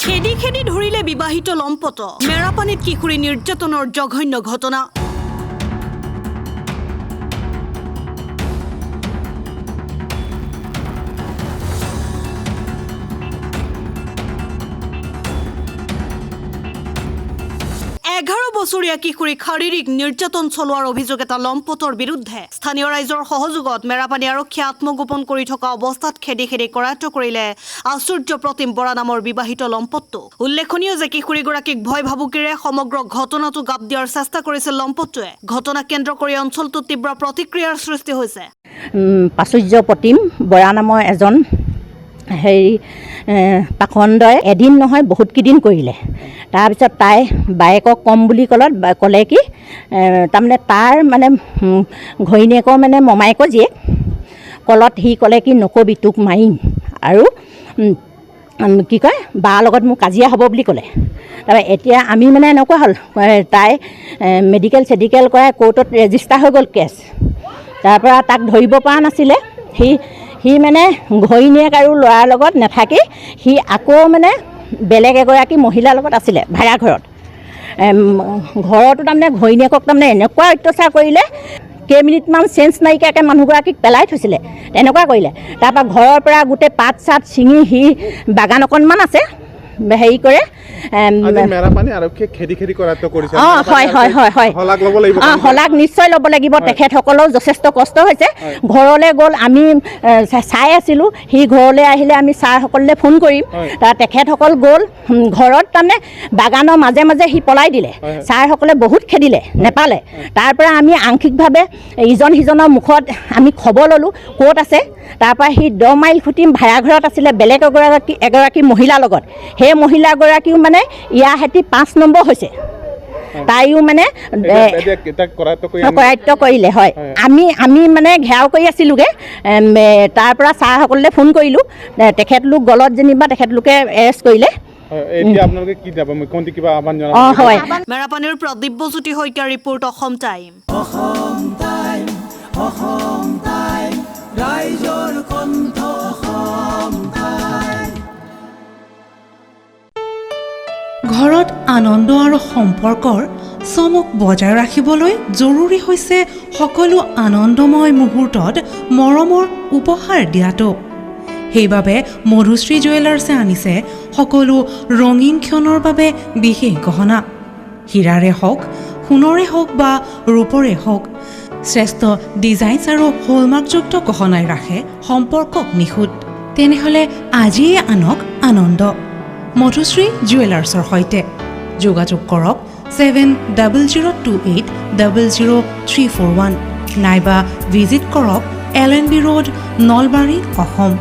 খেদি খেদি ধৰিলে বিবাহিত লম্পট মেৰাপানীত কিশোৰী নিৰ্যাতনৰ জঘন্য ঘটনা বছৰীয়া কিশোৰীক শাৰীৰিক নিৰ্যাতন চলোৱাৰ অভিযোগ এটা লম্পটৰ বিৰুদ্ধে স্থানীয় ৰাইজৰ সহযোগত মেৰাপানী আৰক্ষী আত্মগোপন কৰি থকা অৱস্থাত খেদি খেদি কৰায়ত্ব কৰিলে আশ্চৰ্য প্ৰতিম বৰা নামৰ বিবাহিত লম্পটটো উল্লেখনীয় যে কিশোৰীগৰাকীক ভয় ভাবুকিৰে সমগ্ৰ ঘটনাটো গাপ দিয়াৰ চেষ্টা কৰিছিল লম্পটটোৱে ঘটনা কেন্দ্ৰ কৰি অঞ্চলটোত তীব্ৰ প্ৰতিক্ৰিয়াৰ সৃষ্টি হৈছে আশ্চৰ্য প্ৰতিম বৰা নামৰ এজন পাখণ্ডই এদিন নহয় বহুত কেইদিন কৰিলে তাৰপিছত তাই বাইকক কম বুলি ক'লে কি তাৰমানে তাৰ মানে ঘৈণীয়েকৰ মানে মমায়েকৰ জীয়েক কলত সি ক'লে কি নকবি তোক মাৰিম আৰু কি কয় বাৰ লগত মোৰ কাজিয়া হ'ব বুলি ক'লে তাৰপৰা এতিয়া আমি মানে এনেকুৱা হ'ল তাই মেডিকেল কৰাই কোৰ্টত ৰেজিষ্টাৰ হৈ গ'ল কেছ তাৰপৰা তাক ধৰিব পৰা নাছিলে সি মানে ঘৈণীয়েক আৰু ল'ৰাৰ লগত নাথাকি সি আকৌ মানে বেলেগ এগৰাকী মহিলাৰ লগত আছিলে ভাড়া ঘৰতো তাৰমানে ঘৈণীয়েকক তাৰমানে এনেকুৱা অত্যাচাৰ কৰিলে কেইমিনিটমান চেঞ্চ নাইকিয়াকৈ মানুহগৰাকীক পেলাই থৈছিলে তেনেকুৱা কৰিলে তাৰপৰা ঘৰৰ পৰা গোটেই পাত চাত ছিঙি সি বাগান অকণমান আছে হেৰি কৰে শলাগ নিশ্চয় ল'ব লাগিব তেখেতসকলেও যথেষ্ট কষ্ট হৈছে ঘৰলৈ গ'ল আমি চাই আছিলোঁ সি ঘৰলৈ আহিলে আমি ছাৰসকললৈ ফোন কৰিম তেখেতসকল গ'ল ঘৰত তাৰমানে বাগানৰ মাজে মাজে সি পলাই দিলে ছাৰসকলে বহুত খেদিলে নেপালে তাৰ পৰা আমি আংশিকভাৱে ইজন সিজনৰ মুখত আমি খবৰ ল'লোঁ ক'ত আছে তাৰপৰা সি 10 মাইল খুটি ভাড়াঘৰত আছিলে বেলেগ এগৰাকী মহিলাৰ লগত সেই মহিলাগৰাকীও মানে ইয়াৰ সৈতে 5 নম্বৰ হৈছে তাইও মানে কৰায়ত্ব কৰিলে হয় আমি মানে ঘেৰাও কৰি আছিলোঁগৈ তাৰ পৰা ছাৰসকললৈ ফোন কৰিলোঁ তেখেতলোক গলত যেনিবা তেখেতলোকে এৰেষ্ট কৰিলে মেৰাপানীৰ পৰা দিব্যজ্যোতি শইকীয়াৰ ৰিপৰ্ট অসম টাইম ৰাইজৰ কণ্ঠ ঘৰত আনন্দ আৰু সম্পৰ্কৰ চমক বজাই ৰাখিবলৈ জৰুৰী হৈছে সকলো আনন্দময় মুহূৰ্তত মৰমৰ উপহাৰ দিয়াটো সেইবাবে মধুশ্ৰী জুৱেলাৰ্ছে আনিছে সকলো ৰঙীন ক্ষণৰ বাবে বিশেষ গহনা হীৰাৰে হওক সোণৰে হওক বা ৰূপৰে হওক শ্ৰেষ্ঠ ডিজাইনছ আৰু হলমাৰ্কযুক্ত গহনাই ৰাখে সম্পৰ্কক নিখুঁত তেনেহ'লে আজিয়ে আনক আনন্দ মধুশ্ৰী জুৱেলাৰ্ছৰ সৈতে যোগাযোগ কৰক 7002800341 নাইবা ভিজিট কৰক LNB ৰোড নলবাৰী অসম